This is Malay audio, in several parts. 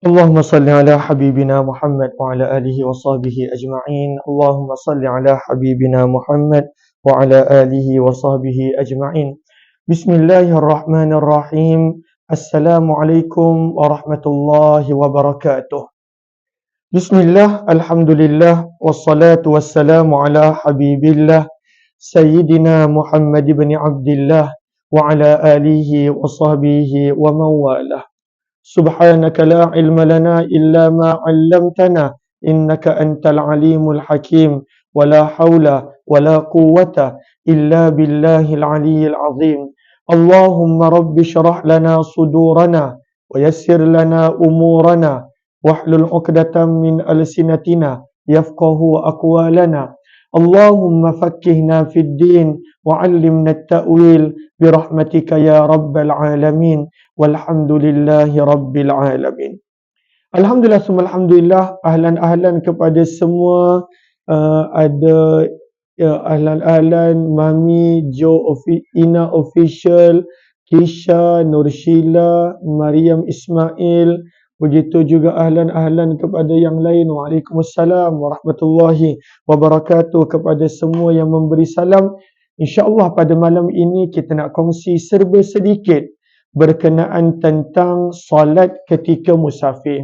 اللهم صل على حبيبنا محمد وعلى آله وصحبه أجمعين. اللهم صل على حبيبنا محمد وعلى آله وصحبه أجمعين. بسم الله الرحمن الرحيم. السلام عليكم ورحمة الله وبركاته. بسم الله، الحمد لله، والصلاة والسلام على حبيب الله سيدنا محمد بن عبد الله وعلى آله وصحبه ومن والاه. سبحانك لا علم لنا إلا ما علمتنا إنك أنت العليم الحكيم ولا حول ولا قوة إلا بالله العلي العظيم. اللهم رب اشرح لنا صدورنا ويسر لنا أمورنا واحلل عقدة من ألسنتنا يفقه أقوالنا. اللهم فقهنا في الدين وعلمنا التأويل برحمتك يا رب العالمين. Walhamdulillahi Rabbil Alamin. Alhamdulillah, semua Alhamdulillah. Ahlan kepada semua. Ada ahlan Mami, Ina Official, Kisha, Nurshila, Mariam Ismail. Begitu juga ahlan kepada yang lain. Waalaikumsalam warahmatullahi wabarakatuh kepada semua yang memberi salam. InsyaAllah pada malam ini kita nak kongsi serba sedikit berkenaan tentang solat ketika musafir.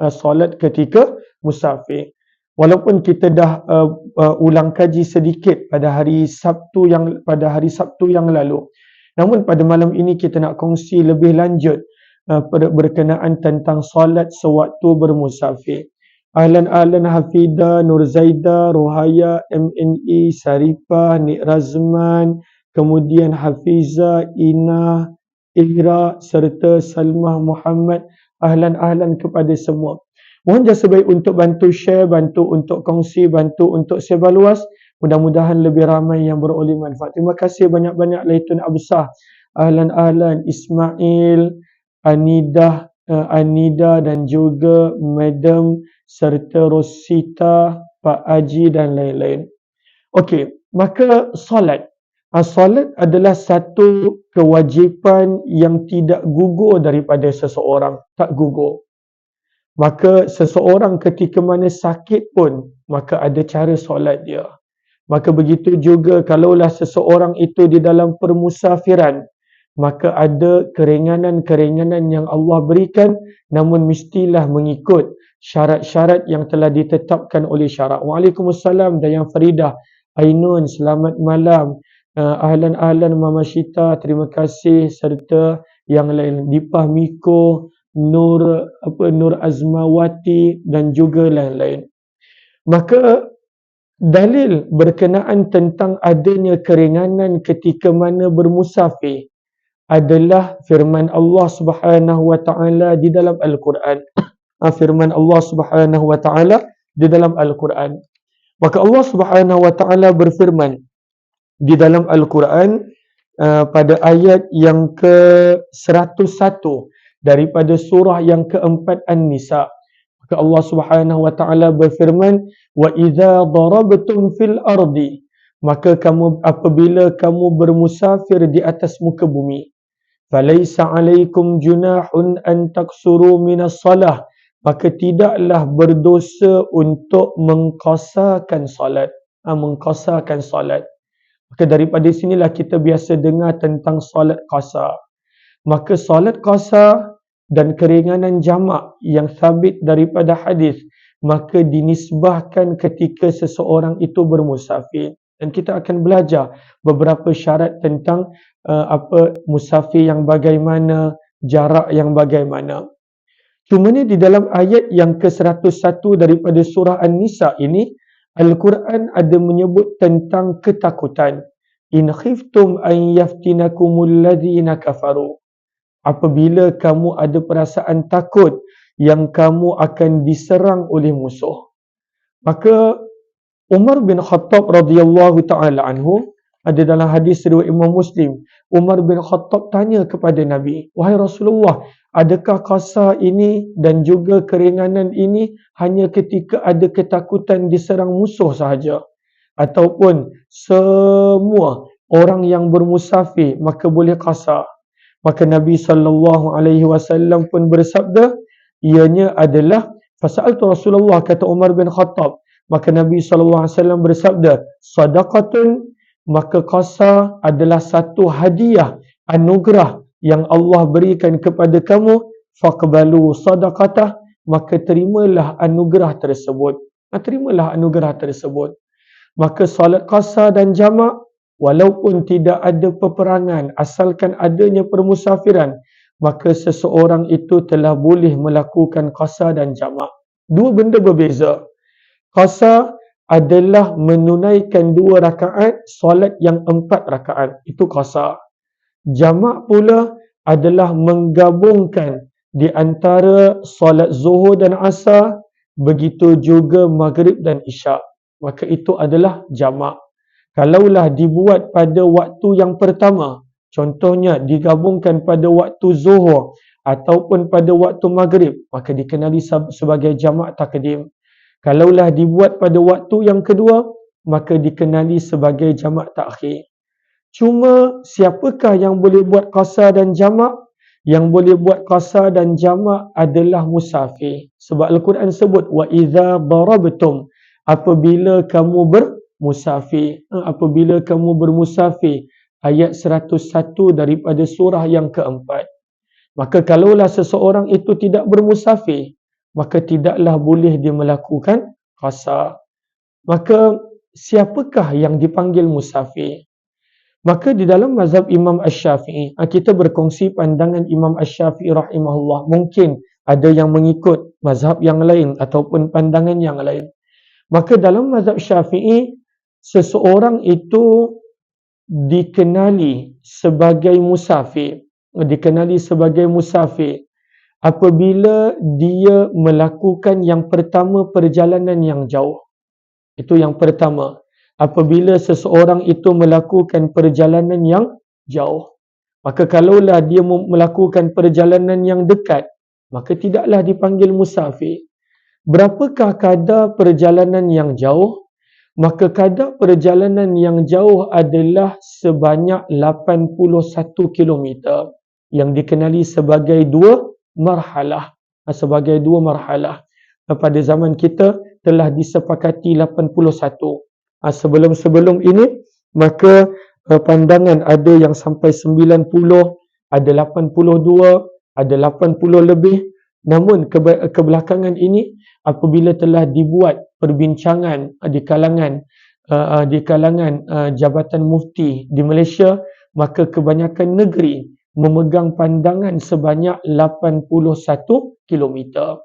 Solat ketika musafir. Walaupun kita dah ulang kaji sedikit pada hari Sabtu yang lalu. Namun pada malam ini kita nak kongsi lebih lanjut berkenaan tentang solat sewaktu bermusafir. Ahlan Hafida, Nur Zaida, Rohaya, MNE, Sarifah, Nik Razman, kemudian Hafiza, Ina, Ira serta Salmah Muhammad. Ahlan kepada semua. Mohon jasa baik untuk bantu share, bantu untuk kongsi, bantu untuk sebar luas. Mudah-mudahan lebih ramai yang beroleh manfaat. Terima kasih banyak-banyak Laitun Absah. Ahlan Ismail, Anida dan juga Madam serta Rosita, Pak Haji dan lain-lain. Okey, maka solat. Solat adalah satu kewajipan yang tidak gugur daripada seseorang. Tak gugur. Maka seseorang ketika mana sakit pun, maka ada cara solat dia. Maka begitu juga kalaulah seseorang itu di dalam permusafiran, maka ada keringanan-keringanan yang Allah berikan, namun mestilah mengikut syarat-syarat yang telah ditetapkan oleh syarak. Waalaikumsalam Dayang Faridah, Ainun, selamat malam. Ahlan Mama Syita, terima kasih, serta yang lain, Dipah Miko, Nur Azmawati dan juga lain-lain. Maka dalil berkenaan tentang adanya keringanan ketika mana bermusafir adalah firman Allah Subhanahu wa taala di dalam Al-Quran. Firman Allah Subhanahu wa taala di dalam Al-Quran. Maka Allah Subhanahu wa taala berfirman di dalam Al-Quran pada ayat yang ke-101 daripada surah yang keempat An-Nisa. Maka Allah Subhanahu wa taala berfirman, "Wa idza darabtum fil ardi", maka kamu apabila kamu bermusafir di atas muka bumi, "falaisa 'alaikum junahun an taksuru minas salah", maka tidaklah berdosa untuk mengqasarkan solat. Mengqasarkan solat. Maka daripada sinilah kita biasa dengar tentang solat qasar. Maka solat qasar dan keringanan jamak yang sabit daripada hadis, maka dinisbahkan ketika seseorang itu bermusafir. Dan kita akan belajar beberapa syarat tentang musafir yang bagaimana, jarak yang bagaimana. Cuma ni di dalam ayat yang ke-101 daripada surah An-Nisa ini, Al-Quran ada menyebut tentang ketakutan. In khiftum an yaftinakumul ladzina kafaru. Apabila kamu ada perasaan takut yang kamu akan diserang oleh musuh. Maka Umar bin Khattab radhiyallahu taala anhu, ada dalam hadis riwayat Imam Muslim, Umar bin Khattab tanya kepada Nabi, "Wahai Rasulullah, adakah qasar ini dan juga keringanan ini hanya ketika ada ketakutan diserang musuh sahaja? Ataupun semua orang yang bermusafir maka boleh qasar?" Maka Nabi SAW pun bersabda, Ianya adalah fasa'altu Rasulullah, kata Umar bin Khattab. Maka Nabi SAW bersabda, sadaqatun, maka qasa adalah satu hadiah, anugerah yang Allah berikan kepada kamu. Faqbalu sadaqatah, maka terimalah anugerah tersebut. Terimalah anugerah tersebut. Maka solat qasa dan jamak, walaupun tidak ada peperangan, asalkan adanya permusafiran, maka seseorang itu telah boleh melakukan qasa dan jamak. Dua benda berbeza. Qasa adalah menunaikan 2 rakaat solat yang 4 rakaat. Itu qasa. Jamak pula adalah menggabungkan di antara solat zuhur dan asar, begitu juga maghrib dan isyak. Maka itu adalah jamak. Kalaulah dibuat pada waktu yang pertama, contohnya digabungkan pada waktu zuhur ataupun pada waktu maghrib, maka dikenali sebagai jamak takdim. Kalaulah dibuat pada waktu yang kedua, maka dikenali sebagai jamak takhir. Cuma siapakah yang boleh buat qasa dan jamak? Yang boleh buat qasa dan jamak adalah musafir. Sebab Al-Quran sebut, wa idza darabtum, apabila kamu bermusafir. Apabila kamu bermusafir. Ayat 101 daripada surah yang keempat. Maka kalaulah seseorang itu tidak bermusafir, maka tidaklah boleh dia melakukan qasa. Maka siapakah yang dipanggil musafir? Maka di dalam mazhab Imam Asy-Syafi'i, kita berkongsi pandangan Imam Asy-Syafi'i rahimahullah. Mungkin ada yang mengikut mazhab yang lain ataupun pandangan yang lain. Maka dalam mazhab Syafi'i, seseorang itu dikenali sebagai musafir. Dikenali sebagai musafir apabila dia melakukan yang pertama, perjalanan yang jauh. Itu yang pertama. Apabila seseorang itu melakukan perjalanan yang jauh. Maka kalaulah dia melakukan perjalanan yang dekat, maka tidaklah dipanggil musafir. Berapakah kadar perjalanan yang jauh? Maka kadar perjalanan yang jauh adalah sebanyak 81 kilometer yang dikenali sebagai 2 marhalah. Sebagai 2 marhalah. Pada zaman kita telah disepakati 81. Sebelum ini, maka pandangan ada yang sampai 90, ada 82, ada 80 lebih. Namun kebelakangan ini, apabila telah dibuat perbincangan di kalangan Jabatan Mufti di Malaysia, maka kebanyakan negeri memegang pandangan sebanyak 81 kilometer.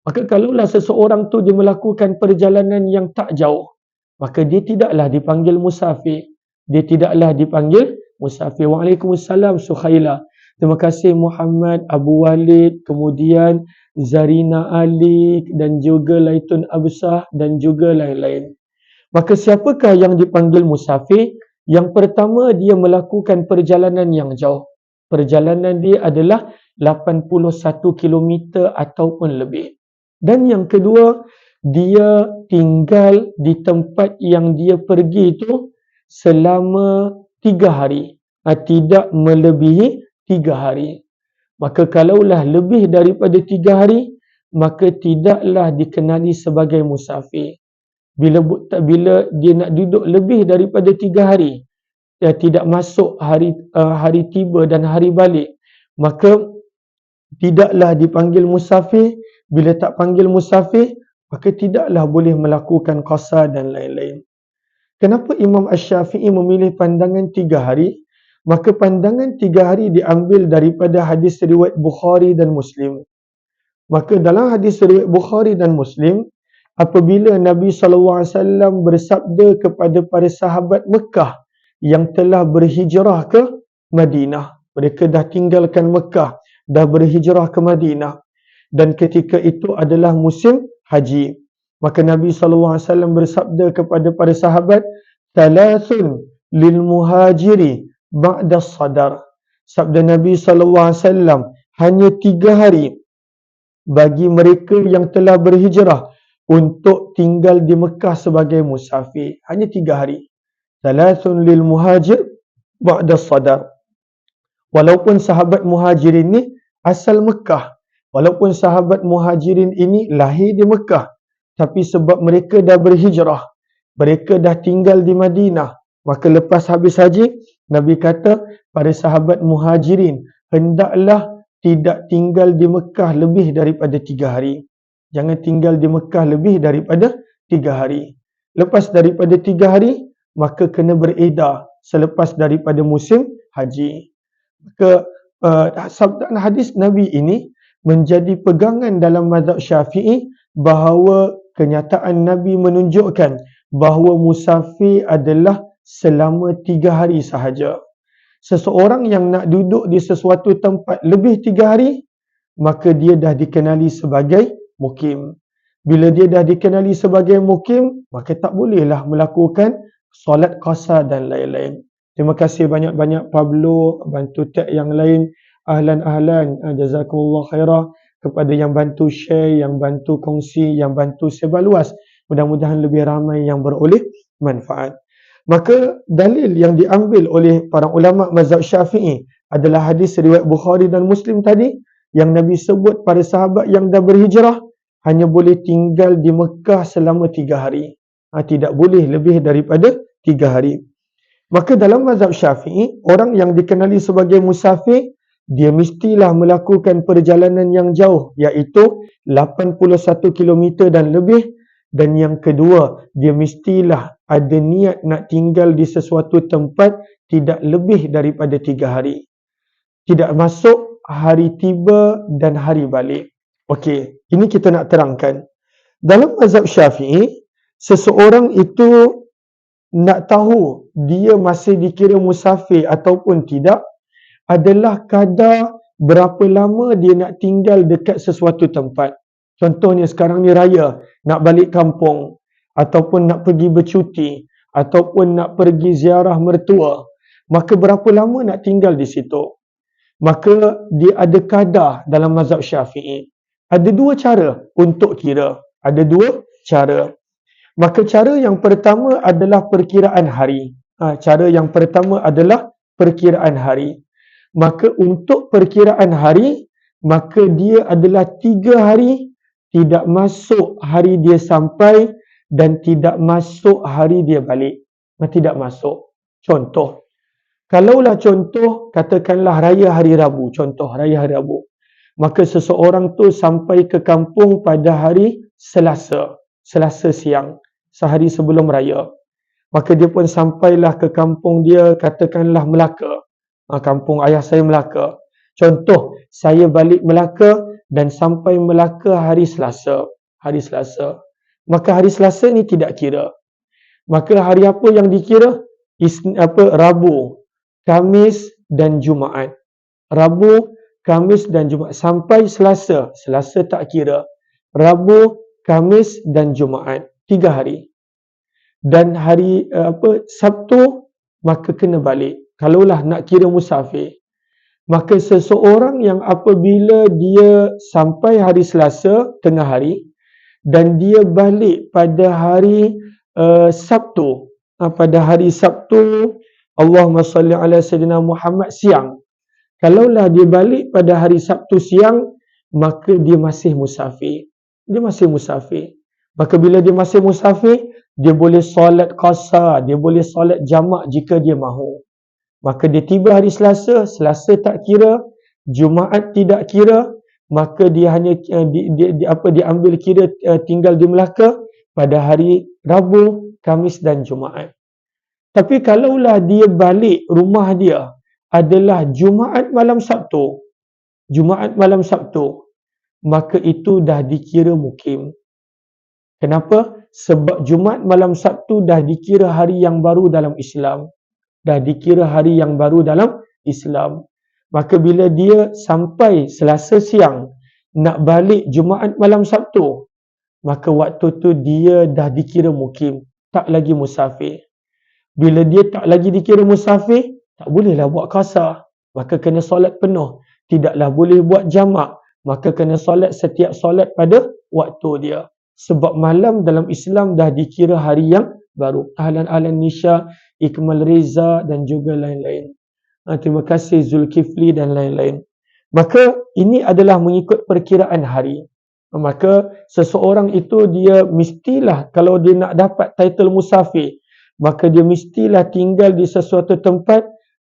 Maka kalaulah seseorang tu dia melakukan perjalanan yang tak jauh, maka dia tidaklah dipanggil musafir. Dia tidaklah dipanggil musafir. Waalaikumsalam Sukhaila. Terima kasih Muhammad, Abu Walid, kemudian Zarina Ali dan juga Laitun Absah dan juga lain-lain. Maka siapakah yang dipanggil musafir? Yang pertama, dia melakukan perjalanan yang jauh. Perjalanan dia adalah 81 km ataupun lebih. Dan yang kedua, dia tinggal di tempat yang dia pergi itu selama 3 hari. Tidak melebihi 3 hari. Maka kalaulah lebih daripada 3 hari, maka tidaklah dikenali sebagai musafir. Bila dia nak duduk lebih daripada 3 hari, tidak masuk hari tiba dan hari balik, maka tidaklah dipanggil musafir. Bila tak panggil musafir, maka tidaklah boleh melakukan qasa dan lain-lain. Kenapa Imam Asy-Syafi'i memilih pandangan 3 hari? Maka pandangan 3 hari diambil daripada hadis riwayat Bukhari dan Muslim. Maka dalam hadis riwayat Bukhari dan Muslim, apabila Nabi SAW bersabda kepada para sahabat Mekah yang telah berhijrah ke Madinah. Mereka dah tinggalkan Mekah, dah berhijrah ke Madinah. Dan ketika itu adalah musim haji. Maka Nabi SAW bersabda kepada para sahabat, "Thalathun lil muhajiri ba'da sadar." Sabda Nabi SAW, hanya 3 hari bagi mereka yang telah berhijrah untuk tinggal di Mekah sebagai musafir. Hanya 3 hari. Thalathun lil muhajir ba'da sadar. Walaupun sahabat muhajirin ni asal Mekah, Walaupun sahabat muhajirin ini lahir di Mekah, tapi sebab mereka dah berhijrah, mereka dah tinggal di Madinah, maka lepas habis haji, Nabi kata pada sahabat muhajirin, hendaklah tidak tinggal di Mekah lebih daripada 3 hari. Jangan tinggal di Mekah lebih daripada 3 hari. Lepas daripada 3 hari, maka kena beredar selepas daripada musim haji. Maka sabda hadis Nabi ini menjadi pegangan dalam mazhab Syafi'i bahawa kenyataan Nabi menunjukkan bahawa musafir adalah selama 3 hari sahaja. Seseorang yang nak duduk di sesuatu tempat lebih 3 hari, maka dia dah dikenali sebagai mukim. Bila dia dah dikenali sebagai mukim, maka tak bolehlah melakukan solat qasar dan lain-lain. Terima kasih banyak-banyak Pablo, bantu tag yang lain. Ahlan, jazakumullah khairah kepada yang bantu share, yang bantu kongsi, yang bantu sebar luas. Mudah-mudahan lebih ramai yang beroleh manfaat. Maka dalil yang diambil oleh para ulama mazhab Syafi'i adalah hadis riwayat Bukhari dan Muslim tadi yang Nabi sebut para sahabat yang dah berhijrah hanya boleh tinggal di Mekah selama 3 hari. Tidak boleh lebih daripada 3 hari. Maka dalam mazhab Syafi'i, orang yang dikenali sebagai musafir, dia mestilah melakukan perjalanan yang jauh, iaitu 81 km dan lebih. Dan yang kedua, dia mestilah ada niat nak tinggal di sesuatu tempat tidak lebih daripada 3 hari. Tidak masuk hari tiba dan hari balik. Okey, ini kita nak terangkan. Dalam mazhab Syafi'i, seseorang itu nak tahu dia masih dikira musafir ataupun tidak adalah kadar berapa lama dia nak tinggal dekat sesuatu tempat. Contohnya sekarang ni raya, nak balik kampung, ataupun nak pergi bercuti, ataupun nak pergi ziarah mertua. Maka berapa lama nak tinggal di situ? Maka dia ada kadar dalam mazhab Syafi'i. Ada 2 cara untuk kira. Ada 2 cara. Maka cara yang pertama adalah perkiraan hari. Cara yang pertama adalah perkiraan hari. Maka untuk perkiraan hari, maka dia adalah 3 hari, tidak masuk hari dia sampai dan tidak masuk hari dia balik. Tidak masuk. Contoh, kalaulah contoh, katakanlah raya hari Rabu, contoh raya hari Rabu. Maka seseorang tu sampai ke kampung pada hari Selasa siang, sehari sebelum raya. Maka dia pun sampailah ke kampung dia, katakanlah Melaka. Kampung ayah saya Melaka. Contoh, saya balik Melaka dan sampai Melaka hari Selasa. Maka hari Selasa ni tidak kira. Maka hari apa yang dikira? Rabu, Khamis dan Jumaat. Rabu, Khamis dan Jumaat. Sampai Selasa tak kira. Rabu, Khamis dan Jumaat. 3 hari. Dan hari Sabtu, maka kena balik. Kalaulah nak kira musafir. Maka seseorang yang apabila dia sampai hari Selasa tengah hari dan dia balik pada hari Sabtu, pada hari Sabtu, Allahumma salli ala Sayyidina Muhammad siang. Kalaulah dia balik pada hari Sabtu siang, maka dia masih musafir. Maka bila dia masih musafir, dia boleh solat qasar, dia boleh solat jamak jika dia mahu. Maka dia tiba hari Selasa tak kira, Jumaat tidak kira, maka dia hanya diambil kira tinggal di Melaka pada hari Rabu, Khamis dan Jumaat. Tapi kalaulah dia balik rumah dia adalah Jumaat malam Sabtu, maka itu dah dikira mukim. Kenapa? Sebab Jumaat malam Sabtu dah dikira hari yang baru dalam Islam. Maka bila dia sampai Selasa siang nak balik Jumaat malam Sabtu, maka waktu tu dia dah dikira mukim, tak lagi musafir. Bila dia tak lagi dikira musafir, tak bolehlah buat qasar, maka kena solat penuh. Tidaklah boleh buat jamak, maka kena solat setiap solat pada waktu dia. Sebab malam dalam Islam dah dikira hari yang baru. Ahlan Nisha, Ikmal Reza dan juga lain-lain. Terima kasih Zulkifli dan lain-lain. Maka ini adalah mengikut perkiraan hari. Maka seseorang itu dia mestilah, kalau dia nak dapat title musafir, maka dia mestilah tinggal di sesuatu tempat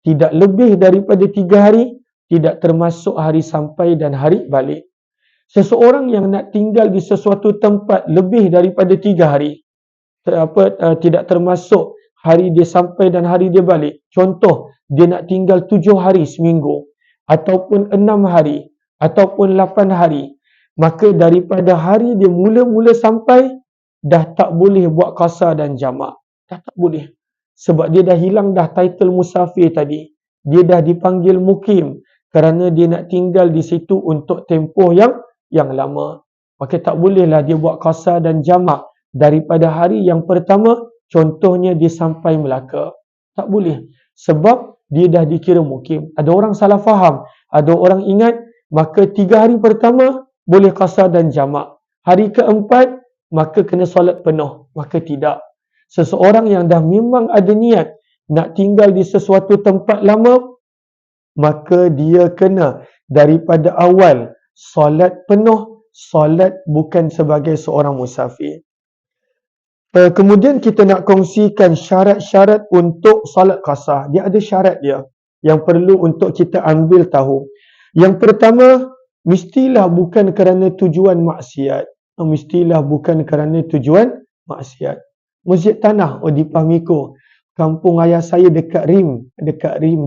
tidak lebih daripada 3 hari, tidak termasuk hari sampai dan hari balik. Seseorang yang nak tinggal di sesuatu tempat lebih daripada 3 hari, tidak termasuk hari dia sampai dan hari dia balik. Contoh, dia nak tinggal 7 hari seminggu, ataupun 6 hari, ataupun 8 hari. Maka daripada hari dia mula-mula sampai, dah tak boleh buat qasar dan jamak. Dah tak boleh. Sebab dia dah hilang dah title musafir tadi. Dia dah dipanggil mukim kerana dia nak tinggal di situ untuk tempoh yang lama. Maka tak bolehlah dia buat qasar dan jamak daripada hari yang pertama, contohnya dia sampai Melaka. Tak boleh. Sebab dia dah dikira mukim. Ada orang salah faham. Ada orang ingat, maka 3 hari pertama boleh qasar dan jamak. Hari keempat, maka kena solat penuh. Maka tidak. Seseorang yang dah memang ada niat nak tinggal di sesuatu tempat lama, maka dia kena daripada awal solat penuh, solat bukan sebagai seorang musafir. Kemudian kita nak kongsikan syarat-syarat untuk solat qasar. Dia ada syarat dia yang perlu untuk kita ambil tahu. Yang pertama, mestilah bukan kerana tujuan maksiat. Mestilah bukan kerana tujuan maksiat. Masjid Tanah, di Pamiko. Kampung ayah saya dekat Rim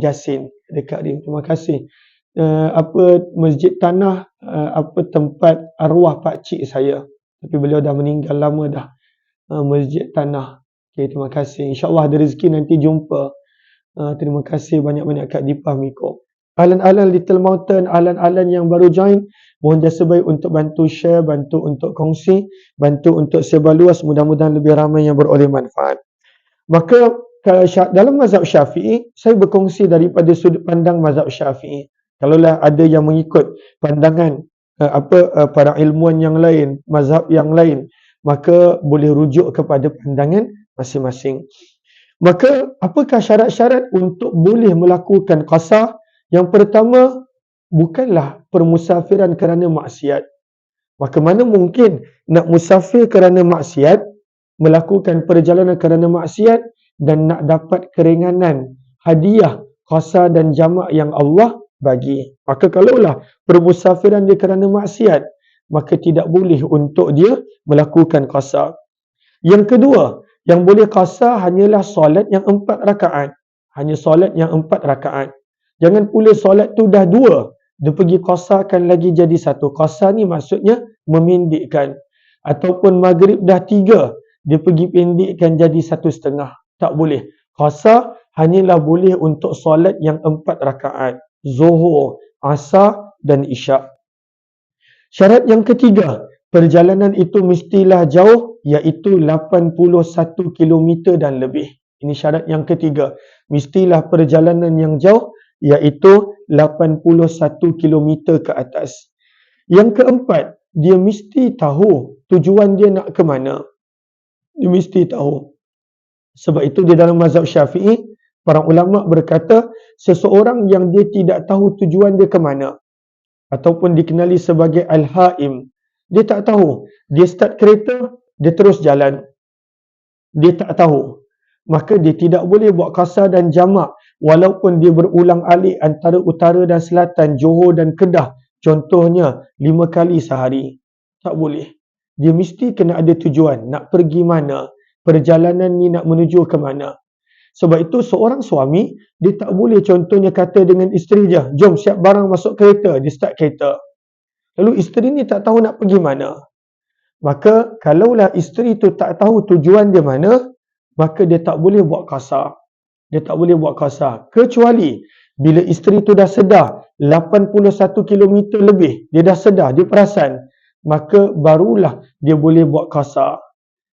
Jasin. Dekat Rim, terima kasih. Masjid Tanah, tempat arwah pakcik saya. Tapi beliau dah meninggal lama dah. Masjid Tanah. Okay, terima kasih. InsyaAllah ada rezeki nanti jumpa. Terima kasih banyak-banyak Kak Dipah Miko. Alan-alan Little Mountain, alan-alan yang baru join, mohon jasa baik untuk bantu share, bantu untuk kongsi, bantu untuk sebar luas, mudah-mudahan lebih ramai yang beroleh manfaat. Maka dalam mazhab Syafi'i, saya berkongsi daripada sudut pandang mazhab Syafi'i. Kalaulah ada yang mengikut pandangan para ilmuwan yang lain, mazhab yang lain, maka boleh rujuk kepada pandangan masing-masing. Maka apakah syarat-syarat untuk boleh melakukan qasar? Yang pertama, bukanlah permusafiran kerana maksiat. Maka mana mungkin nak musafir kerana maksiat, melakukan perjalanan kerana maksiat dan nak dapat keringanan, hadiah, qasar dan jamak yang Allah bagi. Maka kalaulah permusafiran dia kerana maksiat, maka tidak boleh untuk dia melakukan qasar. Yang kedua, yang boleh qasar hanyalah solat yang 4 rakaat. Hanya solat yang 4 rakaat. Jangan pula solat tu dah 2, dia pergi qasarkan lagi jadi 1. Qasar ni maksudnya memendekkan. Ataupun maghrib dah 3, dia pergi pendekkan jadi 1,5. Tak boleh. Qasar hanyalah boleh untuk solat yang 4 rakaat. Zuhur, Asar dan Isyak. Syarat yang ketiga, perjalanan itu mestilah jauh, iaitu 81 km dan lebih. Ini syarat yang ketiga. Mestilah perjalanan yang jauh, iaitu 81 km ke atas. Yang keempat, dia mesti tahu tujuan dia nak ke mana. Dia mesti tahu. Sebab itu di dalam mazhab Syafi'i, para ulama berkata, seseorang yang dia tidak tahu tujuan dia ke mana, ataupun dikenali sebagai al-haim, dia tak tahu. Dia start kereta, dia terus jalan. Dia tak tahu. Maka dia tidak boleh buat qasar dan jamak walaupun dia berulang alik antara utara dan selatan, Johor dan Kedah. Contohnya 5 kali sehari. Tak boleh. Dia mesti kena ada tujuan. Nak pergi mana? Perjalanan ni nak menuju ke mana? Sebab itu seorang suami, dia tak boleh contohnya kata dengan isteri je, jom siap barang masuk kereta, dia start kereta. Lalu isteri ni tak tahu nak pergi mana. Maka kalaulah isteri tu tak tahu tujuan dia mana, maka dia tak boleh buat qasar. Dia tak boleh buat qasar. Kecuali bila isteri tu dah sedar 81 km lebih, dia dah sedar, dia perasan, maka barulah dia boleh buat qasar.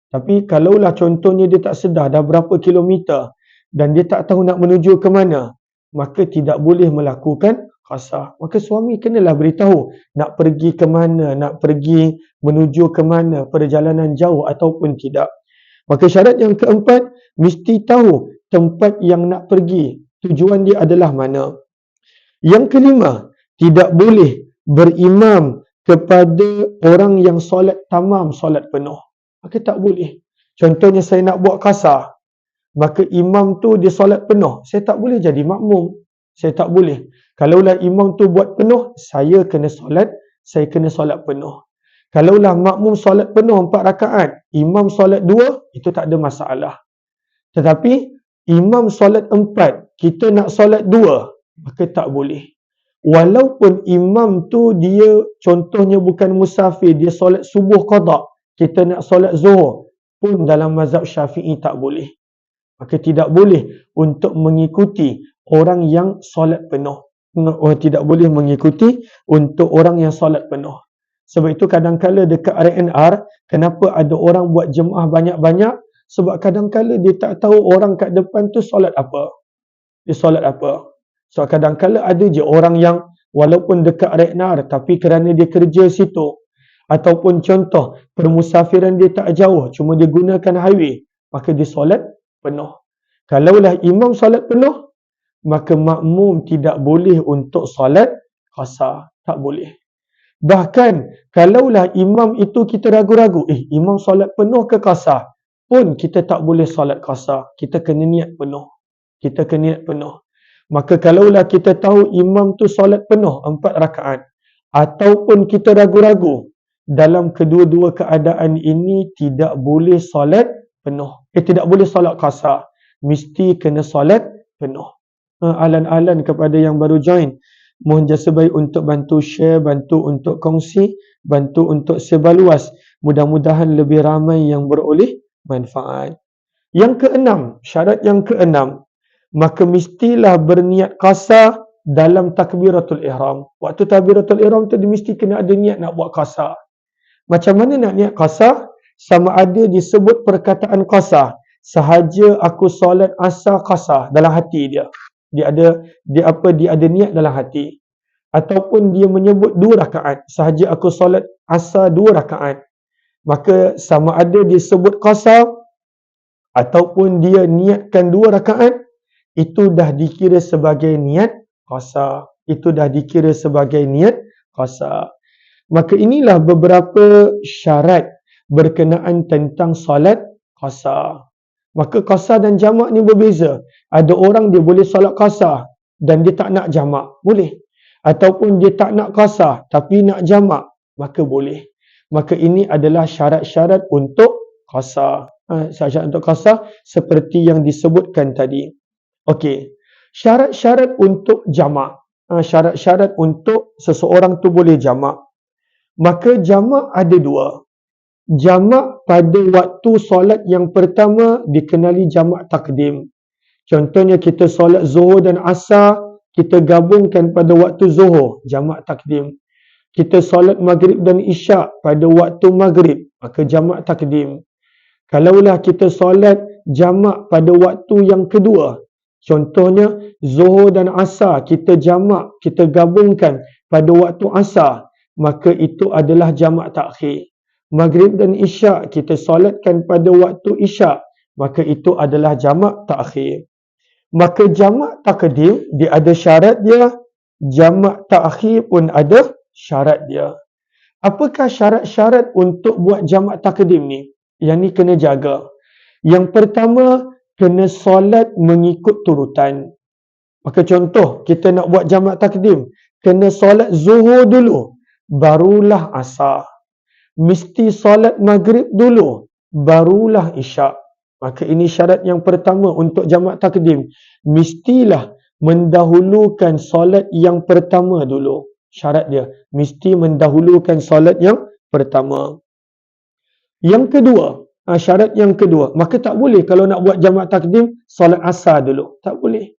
Tapi kalaulah contohnya dia tak sedar dah berapa kilometer dan dia tak tahu nak menuju ke mana, maka tidak boleh melakukan qasar. Maka suami kenalah beritahu nak pergi ke mana, nak pergi menuju ke mana, perjalanan jauh ataupun tidak. Maka syarat yang keempat, mesti tahu tempat yang nak pergi, tujuan dia adalah mana. Yang kelima, tidak boleh berimam kepada orang yang solat tamam, solat penuh. Maka tak boleh. Contohnya saya nak buat qasar, maka imam tu dia solat penuh, saya tak boleh jadi makmum. Saya tak boleh. Kalaulah imam tu buat penuh, saya kena solat penuh. Kalaulah makmum solat penuh 4 rakaat, imam solat 2, itu tak ada masalah. Tetapi imam solat 4, kita nak solat 2, maka tak boleh. Walaupun imam tu dia contohnya bukan musafir, dia solat subuh qada, kita nak solat zuhur, pun dalam mazhab Syafi'i tak boleh. Maka tidak boleh untuk mengikuti orang yang solat penuh. Tidak boleh mengikuti untuk orang yang solat penuh. Sebab itu kadang-kala dekat RNR, kenapa ada orang buat jemaah banyak-banyak? Sebab kadang-kala dia tak tahu orang kat depan tu solat apa. Dia solat apa. So kadang-kala ada je orang yang walaupun dekat RNR, tapi kerana dia kerja situ, ataupun contoh permusafiran dia tak jauh, cuma dia gunakan highway, maka dia solat penuh. Kalaulah imam solat penuh, maka makmum tidak boleh untuk solat qasar. Tak boleh. Bahkan kalaulah imam itu kita ragu-ragu, imam solat penuh ke qasar, pun kita tak boleh solat qasar. Kita kena niat penuh. Kita kena niat penuh. Maka kalaulah kita tahu imam tu solat penuh 4 rakaat, ataupun kita ragu-ragu, dalam kedua-dua keadaan ini tidak boleh solat penuh. Tidak boleh solat qasar. Mesti kena solat penuh. Alan-alan kepada yang baru join, mohon jasa baik untuk bantu share, bantu untuk kongsi, bantu untuk sebar luas. Mudah-mudahan lebih ramai yang beroleh manfaat. Yang keenam, syarat yang keenam, maka mestilah berniat qasar dalam takbiratul ihram. Waktu takbiratul ihram tu dia mesti kena ada niat nak buat qasar. Macam mana nak niat qasar? Sama ada disebut perkataan qasar, sahaja aku solat asar qasar dalam hati dia. Dia ada niat dalam hati. Ataupun dia menyebut 2 rakaat, sahaja aku solat asar 2 rakaat. Maka sama ada dia sebut qasar ataupun dia niatkan 2 rakaat, itu dah dikira sebagai niat qasar. Itu dah dikira sebagai niat qasar. Maka inilah beberapa syarat berkenaan tentang solat qasar. Maka qasar dan jamak ni berbeza. Ada orang dia boleh solat qasar dan dia tak nak jamak, boleh. Ataupun dia tak nak qasar tapi nak jamak, maka boleh. Maka ini adalah syarat-syarat untuk qasar. Syarat-syarat untuk qasar seperti yang disebutkan tadi. Okey. Syarat-syarat untuk jamak. Syarat-syarat untuk seseorang tu boleh jamak. Maka jamak ada 2. Jamak pada waktu solat yang pertama dikenali jamak takdim. Contohnya kita solat zuhur dan asar, kita gabungkan pada waktu zuhur, jamak takdim. Kita solat maghrib dan isyak pada waktu maghrib, maka jamak takdim. Kalaulah kita solat jamak pada waktu yang kedua, contohnya zuhur dan asar, kita jamak, kita gabungkan pada waktu asar, maka itu adalah jamak takhir. Maghrib dan isyak kita solatkan pada waktu isyak, maka itu adalah jamak takhir. Maka jamak takdim dia ada syarat dia, jamak takhir pun ada syarat dia. Apakah syarat-syarat untuk buat jamak takdim ni? Yang ni kena jaga. Yang pertama, kena solat mengikut turutan. Maka contoh, kita nak buat jamak takdim, kena solat zuhur dulu, barulah asar. Mesti solat maghrib dulu, barulah isyak. Maka ini syarat yang pertama untuk jamak takdim. Mestilah mendahulukan solat yang pertama dulu. Syarat dia, mesti mendahulukan solat yang pertama. Yang kedua, syarat yang kedua, maka tak boleh kalau nak buat jamak takdim, solat asar dulu. Tak boleh.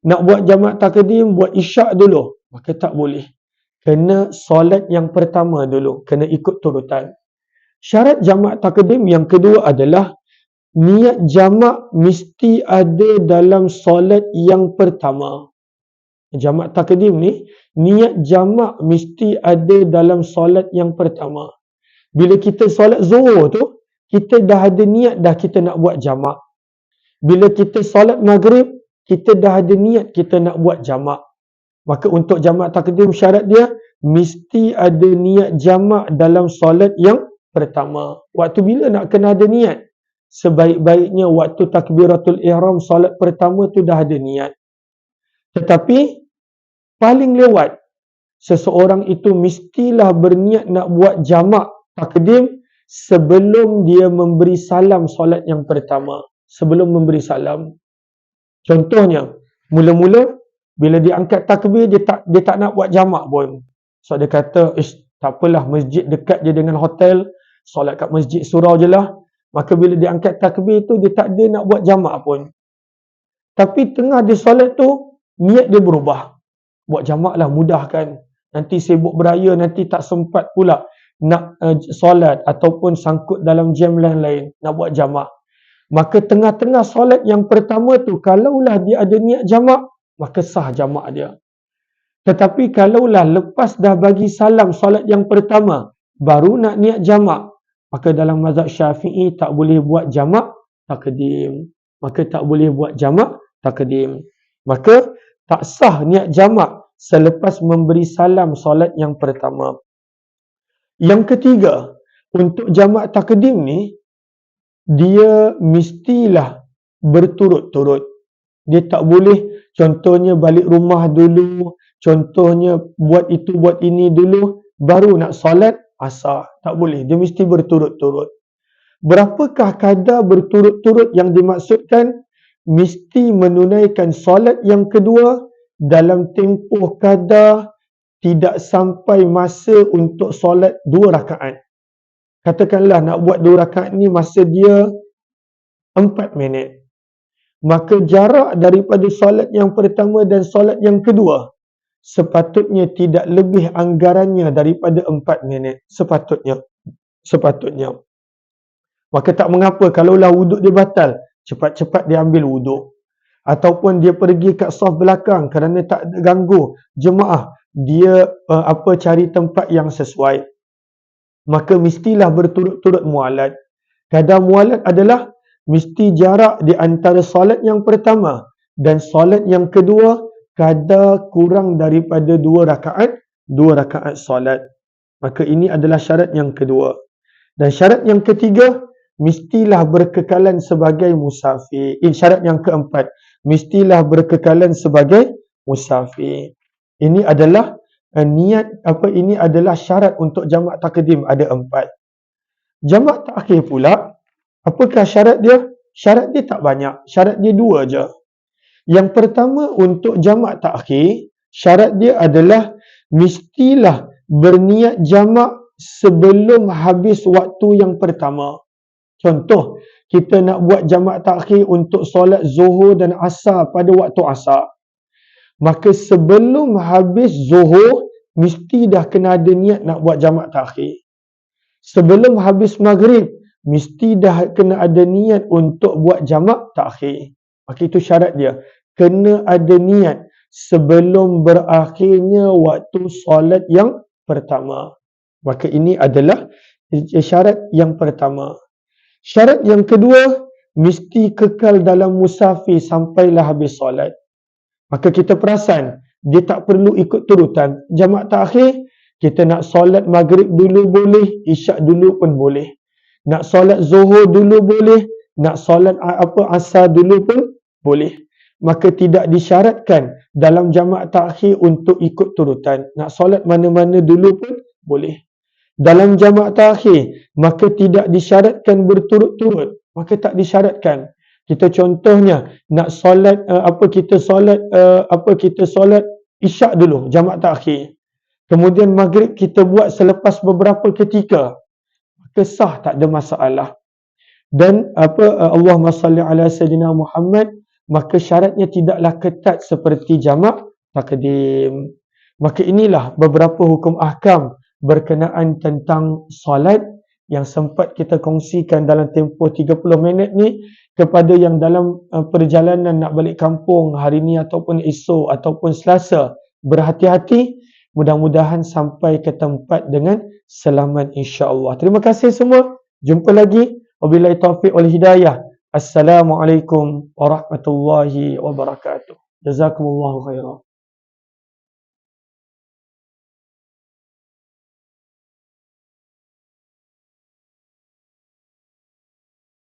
Nak buat jamak takdim, buat isyak dulu. Maka tak boleh. Kena solat yang pertama dulu. Kena ikut turutan. Syarat jamak takdim yang kedua adalah niat jamak mesti ada dalam solat yang pertama. Jamak takdim ni, niat jamak mesti ada dalam solat yang pertama. Bila kita solat zuhur tu, kita dah ada niat dah kita nak buat jamak. Bila kita solat maghrib, kita dah ada niat kita nak buat jamak. Maka untuk jamak takdim syarat dia mesti ada niat jamak dalam solat yang pertama. Waktu bila nak kena ada niat? Sebaik-baiknya waktu takbiratul ihram solat pertama tu dah ada niat. Tetapi paling lewat seseorang itu mestilah berniat nak buat jamak takdim sebelum dia memberi salam solat yang pertama. Sebelum memberi salam. Contohnya, mula-mula bila dia angkat takbir, dia tak nak buat jamak pun. So dia kata, tak apalah, masjid dekat je dengan hotel, solat kat masjid surau je lah. Maka bila dia angkat takbir tu, dia tak ada nak buat jamak pun. Tapi tengah dia solat tu, niat dia berubah. Buat jamak lah, mudah kan. Nanti sibuk beraya, nanti tak sempat pula nak solat ataupun sangkut dalam jam lain-lain, nak buat jamak. Maka tengah-tengah solat yang pertama tu, kalaulah dia ada niat jamak, maka sah jamak dia. Tetapi kalaulah lepas dah bagi salam solat yang pertama, baru nak niat jamak, maka dalam mazhab Syafi'i tak boleh buat jamak takdim. Maka tak boleh buat jamak takdim. Maka tak sah niat jamak selepas memberi salam solat yang pertama. Yang ketiga, untuk jamak takdim ni, dia mestilah berturut-turut. Dia tak boleh, contohnya balik rumah dulu, contohnya buat itu, buat ini dulu, baru nak solat asar. Tak boleh, dia mesti berturut-turut. Berapakah kadar berturut-turut yang dimaksudkan? Mesti menunaikan solat yang kedua dalam tempoh kadar tidak sampai masa untuk solat 2 rakaat. Katakanlah nak buat 2 rakaat ni masa dia 4 minit. Maka jarak daripada solat yang pertama dan solat yang kedua sepatutnya tidak lebih anggarannya daripada 4 minit. Sepatutnya. Maka tak mengapa kalaulah wuduk dia batal, cepat-cepat dia ambil wuduk. Ataupun dia pergi kat saf belakang kerana tak ganggu jemaah, dia cari tempat yang sesuai. Maka mestilah berturut-turut mualat. Kadar mualat adalah mesti jarak di antara solat yang pertama dan solat yang kedua kadar kurang daripada 2 rakaat solat. Maka ini adalah syarat yang kedua. Dan syarat yang ketiga, mestilah berkekalan sebagai musafir. Syarat yang keempat, mestilah berkekalan sebagai musafir. Ini adalah ini adalah syarat untuk jamak takdim, ada 4. Jamak takhir pula, apakah syarat dia? Syarat dia tak banyak, syarat dia 2 je. Yang pertama untuk jamak takhir, syarat dia adalah mestilah berniat jamak sebelum habis waktu yang pertama. Contoh, kita nak buat jamak takhir untuk solat Zuhur dan Asar pada waktu Asar. Maka sebelum habis Zuhur, mesti dah kena ada niat nak buat jamak takhir. Sebelum habis Maghrib, mesti dah kena ada niat untuk buat jamak takhir. Maka itu syarat dia. Kena ada niat sebelum berakhirnya waktu solat yang pertama. Maka ini adalah syarat yang pertama. Syarat yang kedua, mesti kekal dalam musafir sampailah habis solat. Maka kita perasan, dia tak perlu ikut turutan. Jamak takhir, kita nak solat Maghrib dulu boleh, Isyak dulu pun boleh. Nak solat Zuhur dulu boleh, nak solat Asar dulu pun boleh. Maka tidak disyaratkan dalam jamak takhir untuk ikut turutan. Nak solat mana-mana dulu pun boleh. Dalam jamak takhir, maka tidak disyaratkan berturut-turut. Maka tak disyaratkan. Kita contohnya nak solat kita solat Isyak dulu, jamak takhir. Kemudian Maghrib kita buat selepas beberapa ketika. Maka sah, tak ada masalah. Dan Allahumma salli ala sayyidina Muhammad, maka syaratnya tidaklah ketat seperti jamak takdim. Maka inilah beberapa hukum ahkam berkenaan tentang solat yang sempat kita kongsikan dalam tempoh 30 minit ni kepada yang dalam perjalanan nak balik kampung hari ni ataupun esok ataupun Selasa. Berhati-hati, mudah-mudahan sampai ke tempat dengan selamat insya-Allah. Terima kasih semua. Jumpa lagi. Wabillahi taufiq wal hidayah. Assalamualaikum warahmatullahi wabarakatuh. Jazakumullahu khairan.